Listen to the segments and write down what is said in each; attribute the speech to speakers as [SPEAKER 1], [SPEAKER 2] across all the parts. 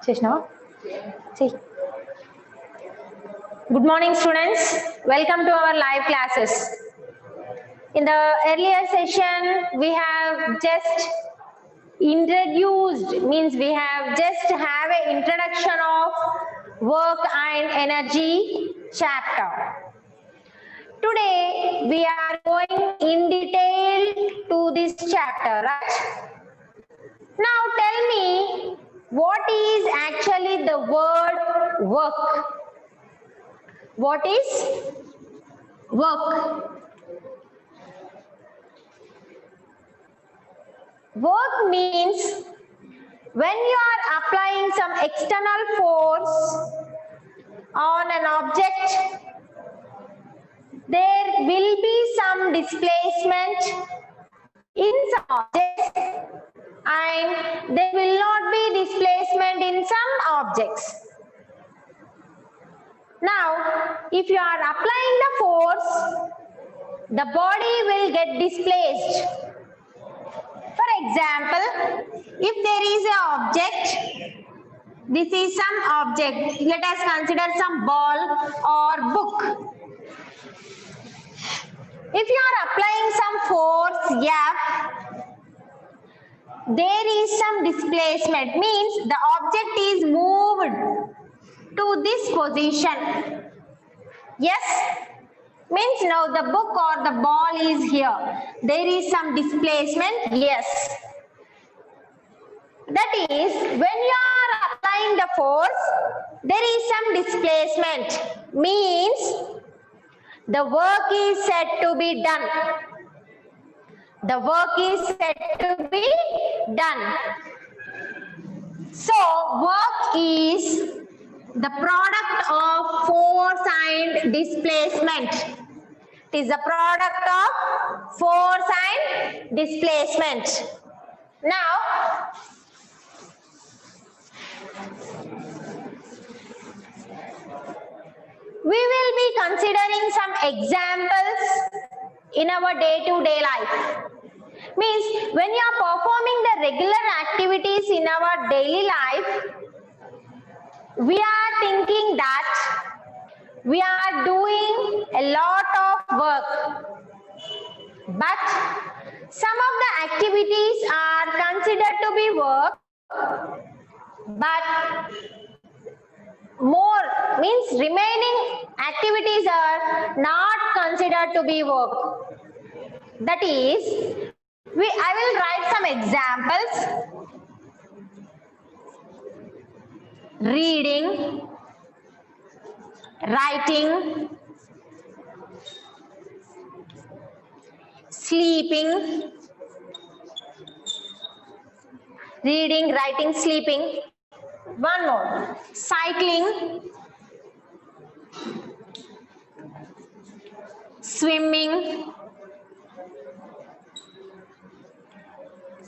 [SPEAKER 1] Cheshna? See. Good morning, students. Welcome to our live classes. In the earlier session, we have just introduced, means we have just have an introduction of work and energy chapter. Today, we are going in detail to this chapter, right? Now tell me, what is actually the word work? What is work? Work means when you are applying some external force on an object, there will be some displacement in some objects and there will not be displacement in some objects. Now, if you are applying the force, the body will get displaced. For example, if there is an object, this is some object, let us consider some ball or book. If you are applying some force F, there is some displacement, means the object is moved to this position. Yes? Means now the book or the ball is here. There is some displacement, yes. That is, when you are applying the force, there is some displacement, means the work is said to be done. The work is said to be done. So, work is the product of force and displacement. It is the product of force and displacement. Now, we will be considering some examples in our day-to-day life. Means when you are performing the regular activities in our daily life, we are thinking that we are doing a lot of work. But some of the activities are considered to be work, but more means remaining activities are not considered to be work. That is, I will write some examples. Reading, writing, sleeping, reading, writing, sleeping. One more, cycling, swimming,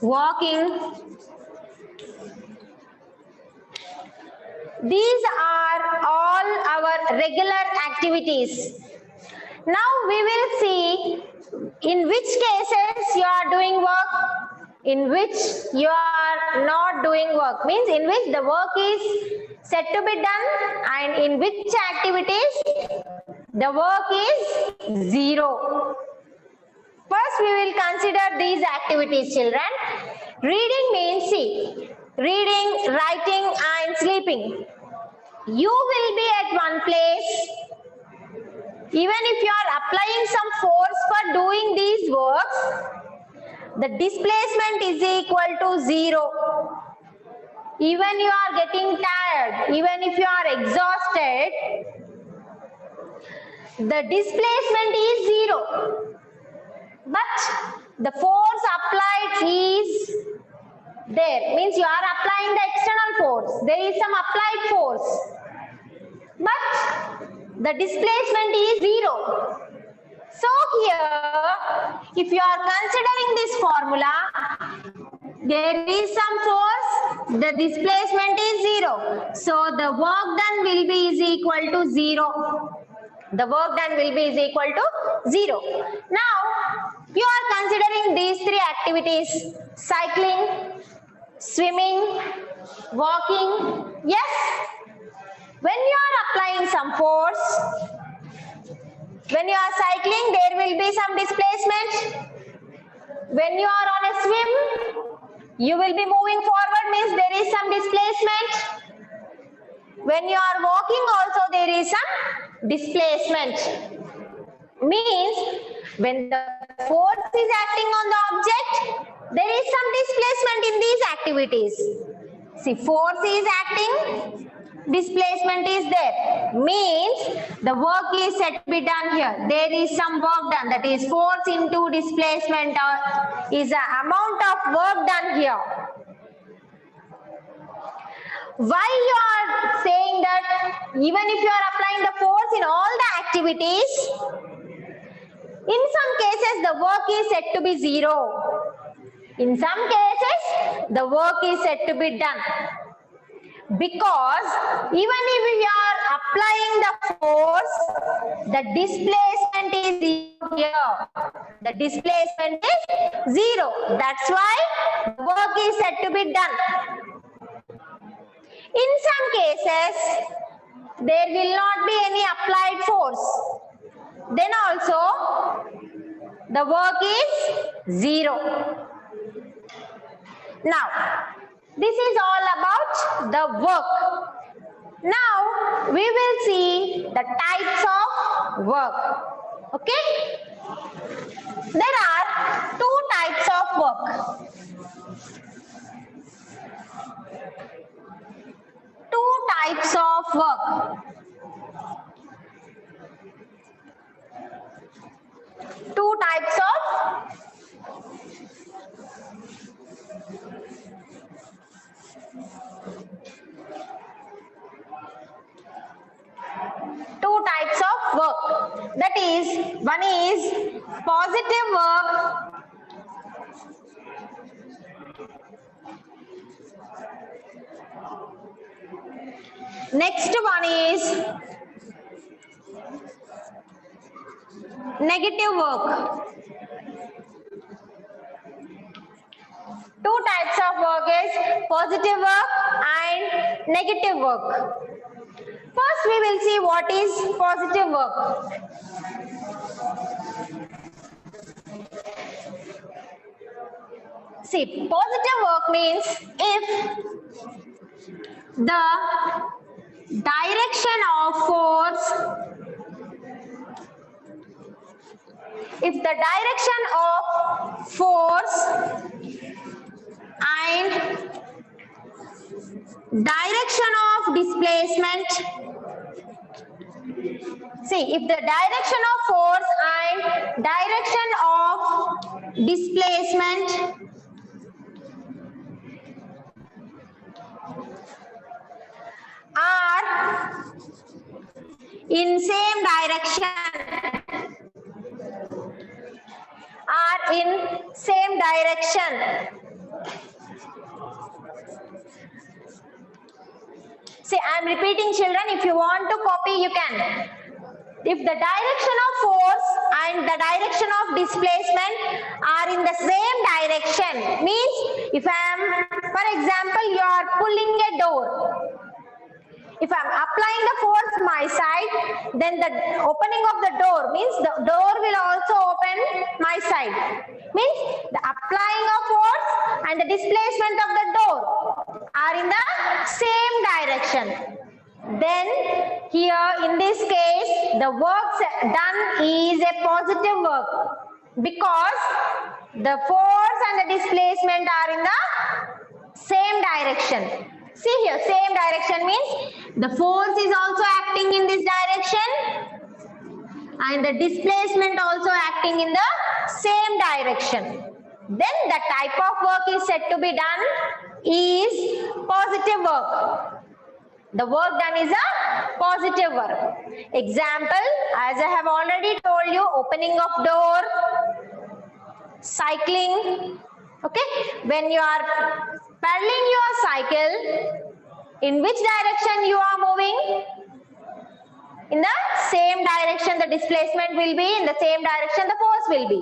[SPEAKER 1] walking. These are all our regular activities. Now we will see in which cases you are doing work, in which you are not doing work, means in which the work is said to be done and in which activities the work is zero. First we will consider these activities, children. Reading means, see, reading, writing and sleeping. You will be at one place. Even if you are applying some force for doing these works, the displacement is equal to zero. Even you are getting tired, even if you are exhausted, the displacement is zero. But the force applied is there, means you are applying the external force. There is some applied force, but the displacement is zero. So here, if you are considering this formula, there is some force, the displacement is zero. So the work done will be is equal to zero. The work done will be is equal to zero. Now, you are considering these three activities: cycling, swimming, walking. Yes, when you are applying some force, when you are cycling, there will be some displacement. When you are on a swim, you will be moving forward, means there is some displacement. When you are walking also, there is some displacement. Means when the force is acting on the object, there is some displacement in these activities. See, force is acting, displacement is there. Means the work is said to be done here. There is some work done, that is force into displacement is the amount of work done here. Why you are saying that even if you are applying the force in all the activities, in some cases the work is said to be zero. In some cases the work is said to be done. Because even if we are applying the force, the displacement is zero here. The displacement is zero. That's why the work is said to be done. In some cases, there will not be any applied force. Then also, the work is zero. Now, this is all about the work. Now, we will see the types of work. Okay? There are two types of work. Two types of work. Two types of work. That is, one is positive work, next one is negative work. Two types of work is positive work and negative work. First, we will see what is positive work. See, positive work means if the direction of force, and direction of displacement, see, if the direction of force and direction of displacement are in same direction, See, I am repeating, children. If you want to copy, you can. If the direction of force and the direction of displacement are in the same direction, means if I am, for example, you are pulling a door. If I am applying the force my side, then the opening of the door means the door will also open my side. Means the applying of force and the displacement of the door are in the same direction. Then here in this case, the work done is a positive work because the force and the displacement are in the same direction. See here, same direction means the force is also acting in this direction and the displacement also acting in the same direction. Then the type of work is said to be done is positive work. The work done is a positive work. Example, as I have already told you, opening of door, cycling. Okay, when you are pedaling your cycle, in which direction you are moving? In the same direction the displacement will be, in the same direction the force will be.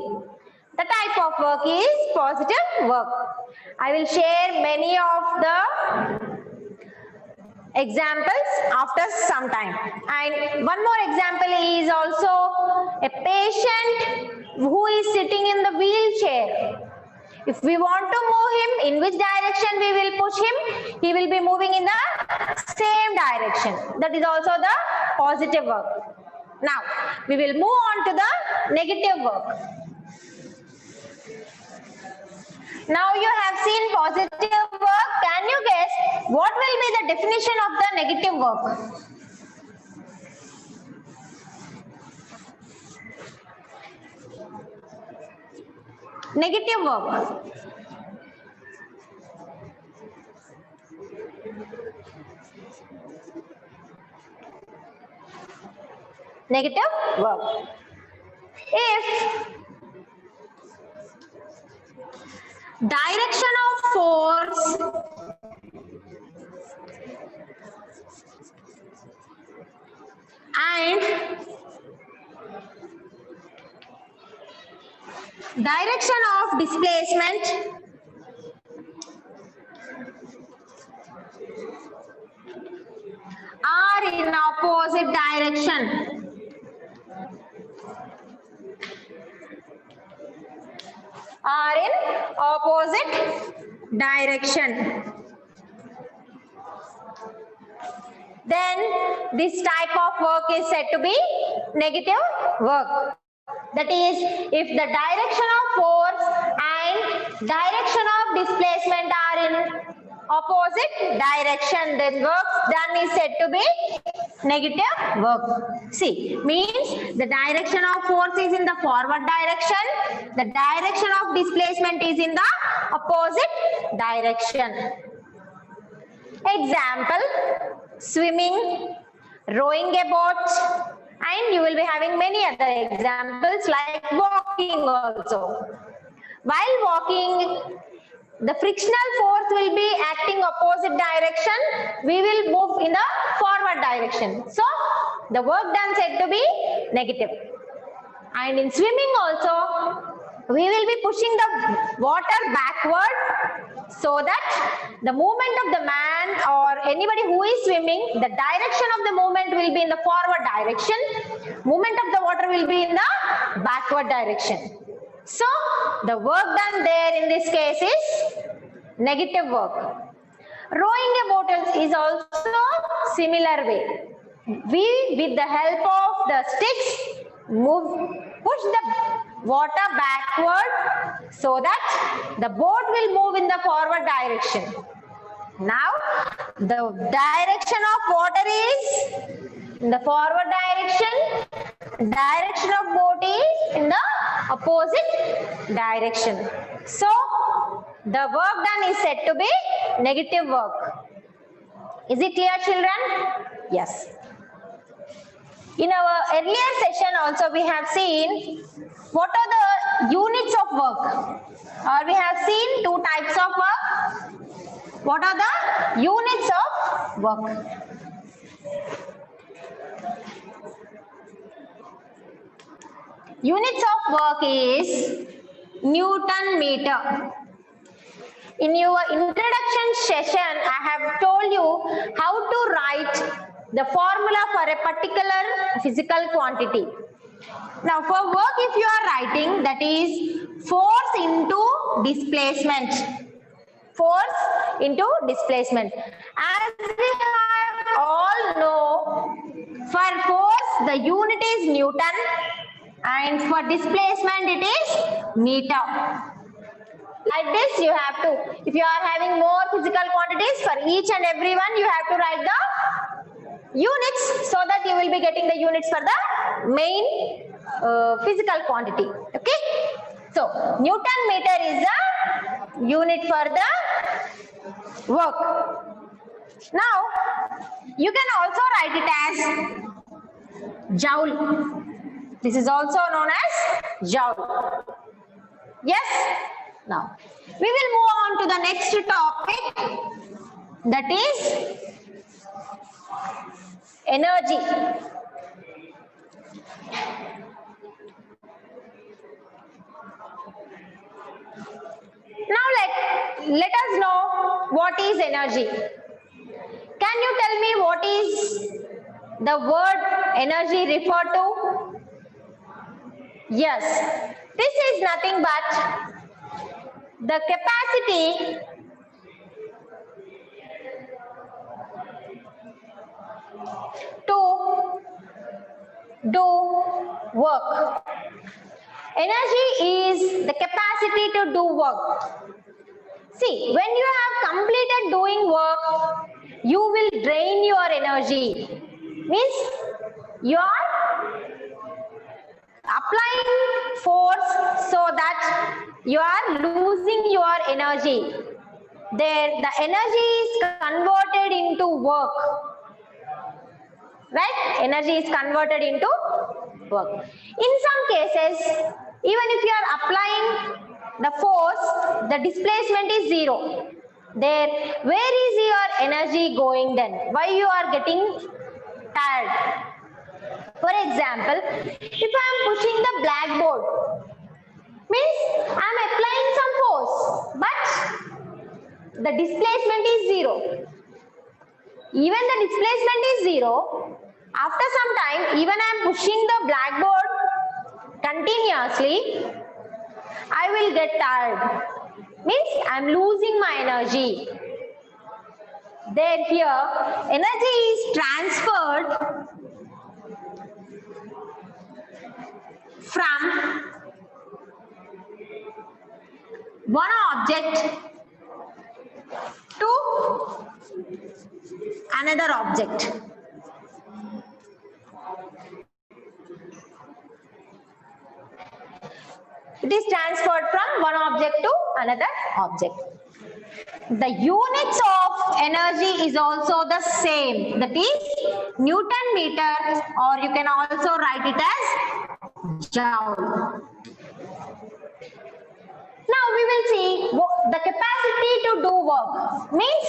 [SPEAKER 1] The type of work is positive work. I will share many of the examples after some time. And one more example is also a patient who is sitting in the wheelchair. If we want to move him, in which direction we will push him? He will be moving in the same direction. That is also the positive work. Now, we will move on to the negative work. Now you have seen positive work. Can you guess what will be the definition of the negative work? Negative work. Negative work. If direction of force and direction of displacement are in opposite direction. Are in opposite direction. Then this type of work is said to be negative work. That is, if the direction of force and direction of displacement are in opposite direction, then work done is said to be negative work. See, means the direction of force is in the forward direction, the direction of displacement is in the opposite direction. Example, swimming, rowing a boat, and you will be having many other examples like walking also. While walking, the frictional force will be acting opposite direction. We will move in the forward direction. So, the work done said to be negative. And in swimming also, we will be pushing the water backward so that the movement of the man or anybody who is swimming, the direction of the movement will be in the forward direction. Movement of the water will be in the backward direction. So, the work done there in this case is negative work. Rowing a boat is also similar way. We, with the help of the sticks, push the water backward so that the boat will move in the forward direction. Now, the direction of water is in the forward direction, direction of boat is in the opposite direction. So, the work done is said to be negative work. Is it clear, children? Yes. In our earlier session also we have seen what are the units of work. We have seen two types of work. What are the units of work? Units of work is Newton meter. In your introduction session, I have told you how to write the formula for a particular physical quantity. Now, for work, if you are writing, that is force into displacement. Force into displacement. As we all know, for force, the unit is Newton, and for displacement, it is meter. Like this, you have to, if you are having more physical quantities, for each and every one, you have to write the units so that you will be getting the units for the main physical quantity. Okay. So, Newton meter is the unit for the work. Now, you can also write it as joule. This is also known as joule. Yes? Now, we will move on to the next topic, that is energy. let us know what is energy. Can you tell me what is the word energy refer to? Yes, this is nothing but the capacity to do work. Energy is the capacity to do work. See, when you have completed doing work, you will drain your energy. Means you are applying force so that you are losing your energy. There, the energy is converted into work. Right? Energy is converted into work. In some cases, even if you are applying the force, the displacement is zero. There, where is your energy going then? Why you are getting tired? For example, if I am pushing the blackboard, means I am applying some force, but the displacement is zero. Even the displacement is zero. After some time, even I am pushing the blackboard continuously, I will get tired. Means I am losing my energy. There here, energy is transferred from one object to another object. It is transferred from one object to another object. The units of energy is also the same. That is Newton meter, or you can also write it as joule. Now we will see the capacity to do work. Means,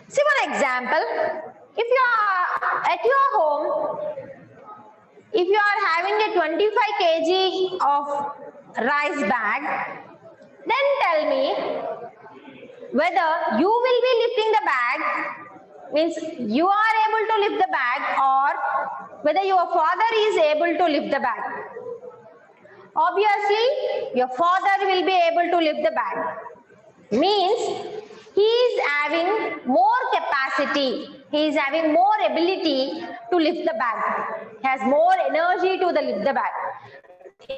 [SPEAKER 1] see for example, if you are at your home, if you are having a 25 kg of rice bag, then tell me whether you will be lifting the bag, means you are able to lift the bag, or whether your father is able to lift the bag. Obviously, your father will be able to lift the bag. Means he is having more capacity. He is having more ability to lift the bag. He has more energy to lift the bag.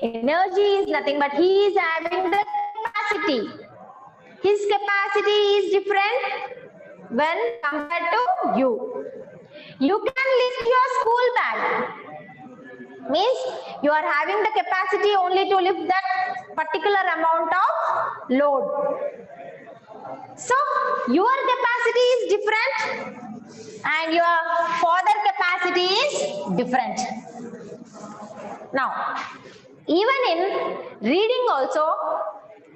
[SPEAKER 1] Energy is nothing but he is having the capacity. His capacity is different when compared to you. You can lift your school bag. Means you are having the capacity only to lift that particular amount of load. So your capacity is different and your father capacity is different. Now, even in reading also,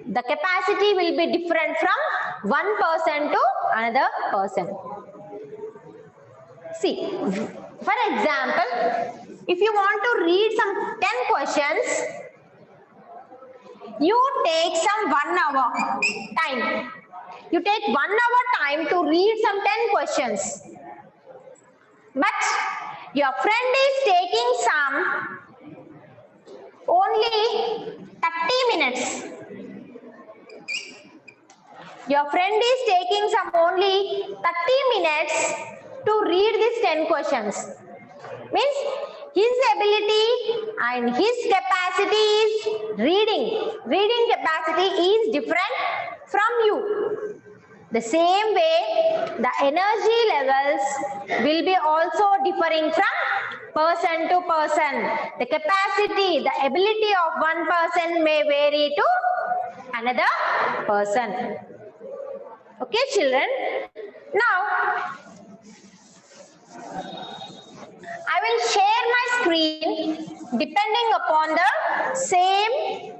[SPEAKER 1] the capacity will be different from one person to another person. See, for example, if you want to read some 10 questions, you take some 1 hour time. You take 1 hour time to read some 10 questions. But your friend is taking some only 30 minutes. Your friend is taking some only 30 minutes to read these 10 questions. Means his ability and his capacity is reading capacity is different from you. The same way, the energy levels will be also differing from person to person. The capacity, the ability of one person may vary to another person. Okay, children. Now, I will share my screen depending upon the same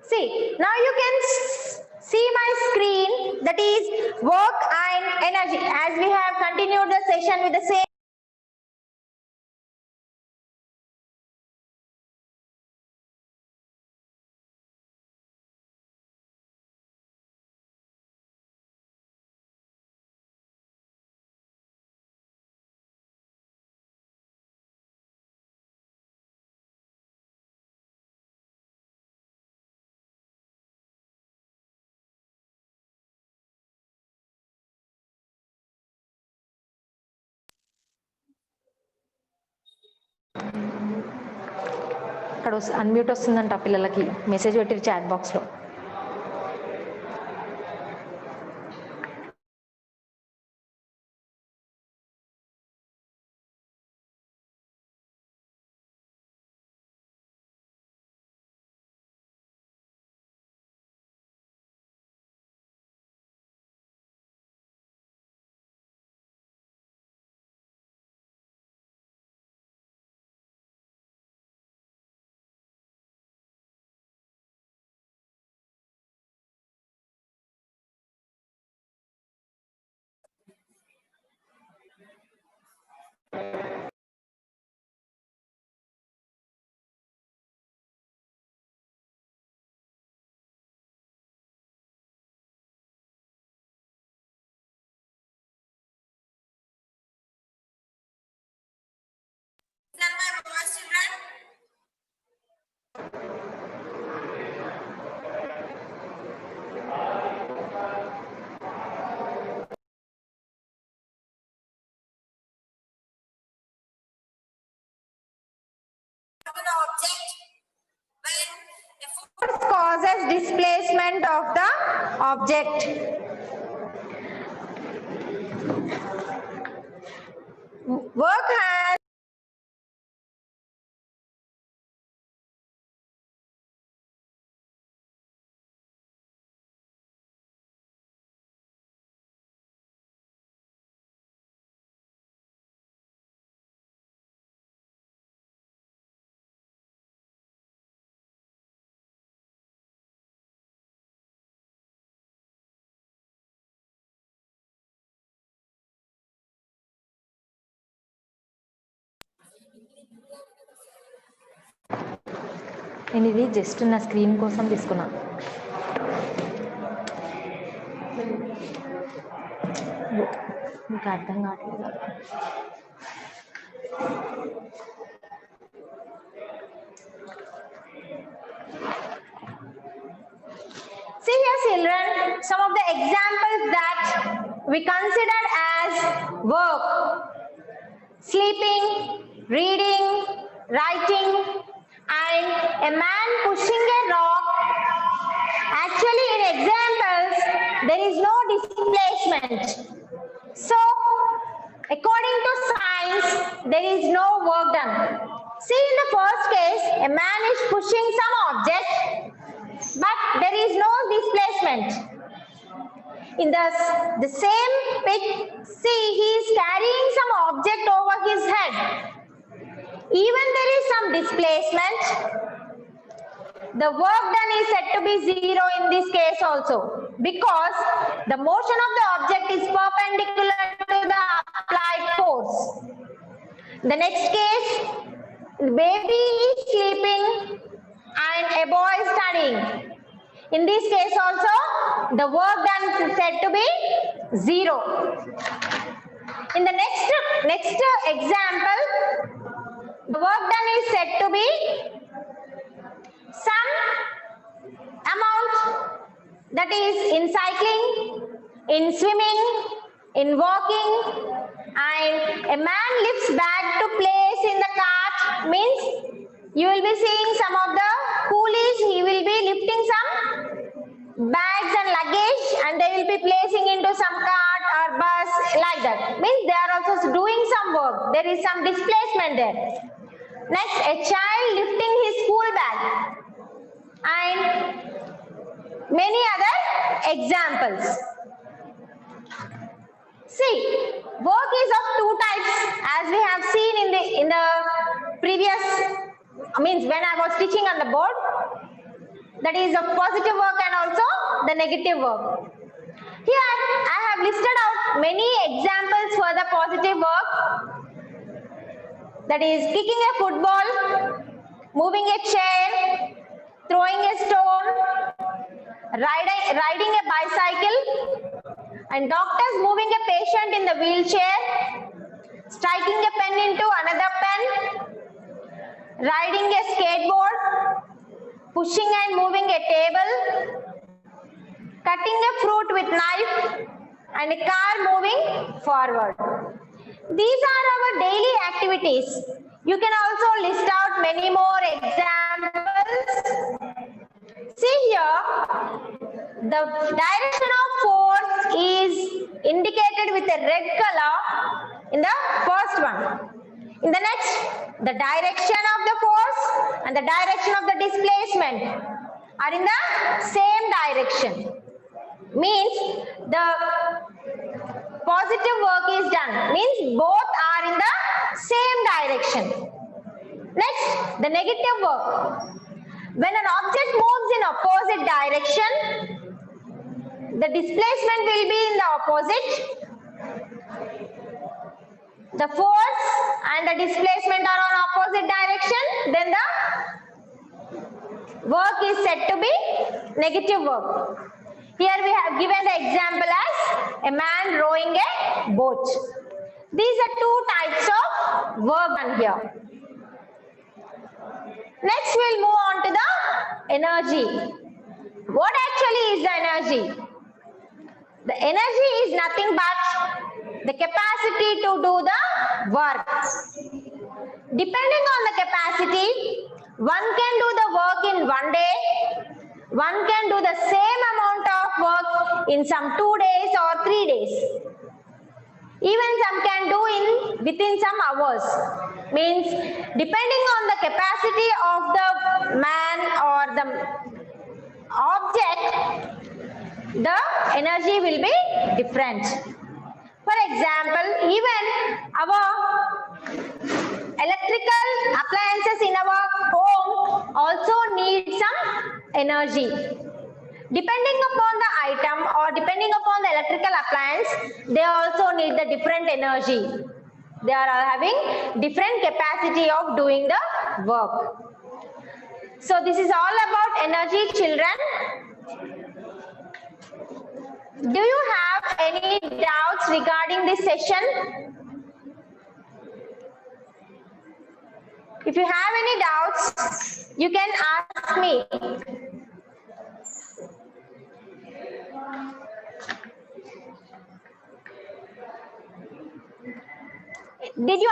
[SPEAKER 1] See, now you can see my screen, that is work and energy, as we have continued the session with the same. అక్కడ unmute వస్తుందంట పిల్లలకి message పెట్టి chat బాక్స్లో. Causes displacement of the object. Work has నేను ఇది just నా screen కోసం తీసుకున్నా. మీకు అర్థం కావట్లేదు. See here children, some of the examples that we considered as work: sleeping, reading, writing, and a man pushing a rock. Actually, in examples, there is no displacement. So, according to science, there is no work done. See, in the first case, a man is pushing some object, but there is no displacement. In the same pic, see, he is carrying some object over his head. Even there is some displacement, the work done is said to be zero in this case also, because the motion of the object is perpendicular to the applied force. The next case, baby is sleeping and a boy is studying. In this case also, the work done is said to be zero. In the next example, the work done is said to be some amount, that is in cycling, in swimming, in walking, and a man lifts bag to place in the cart, means you will be seeing some of the coolies, he will be lifting some bags and luggage will be placing into some cart or bus, like that. Means they are also doing some work. There is some displacement there. Next, a child lifting his school bag and many other examples. See, work is of two types, as we have seen in the previous, means when I was teaching on the board. That is the positive work and also the negative work. Here I have listed out many examples for the positive work. That is kicking a football, moving a chair, throwing a stone, riding a bicycle, and doctors moving a patient in the wheelchair, striking a pen into another pen, riding a skateboard, pushing and moving a table, cutting a fruit with knife, and a car moving forward. These are our daily activities. You can also list out many more examples. See here, the direction of force is indicated with a red color in the first one. In the next, the direction of the force and the direction of the displacement are in the same direction. Means the positive work is done. Means both are in the same direction. Next, the negative work. When an object moves in opposite direction, the displacement will be in the opposite. The force and the displacement are on opposite direction, then the work is said to be negative work. Here we have given the example as a man rowing a boat. These are two types of work done here. Next we'll move on to the energy. What actually is the energy? The energy is nothing but the capacity to do the work. Depending on the capacity, one can do the work in one day, one can do the same amount of work in some 2 days or 3 days. Even some can do within some hours. Means depending on the capacity of the man or the object, the energy will be different. For example, even our electrical appliances in our home also need some energy. Depending upon the item or depending upon the electrical appliance, they also need the different energy. They are having different capacity of doing the work. So this is all about energy, children. Do you have any doubts regarding this session? If you have any doubts, you can ask me. Did you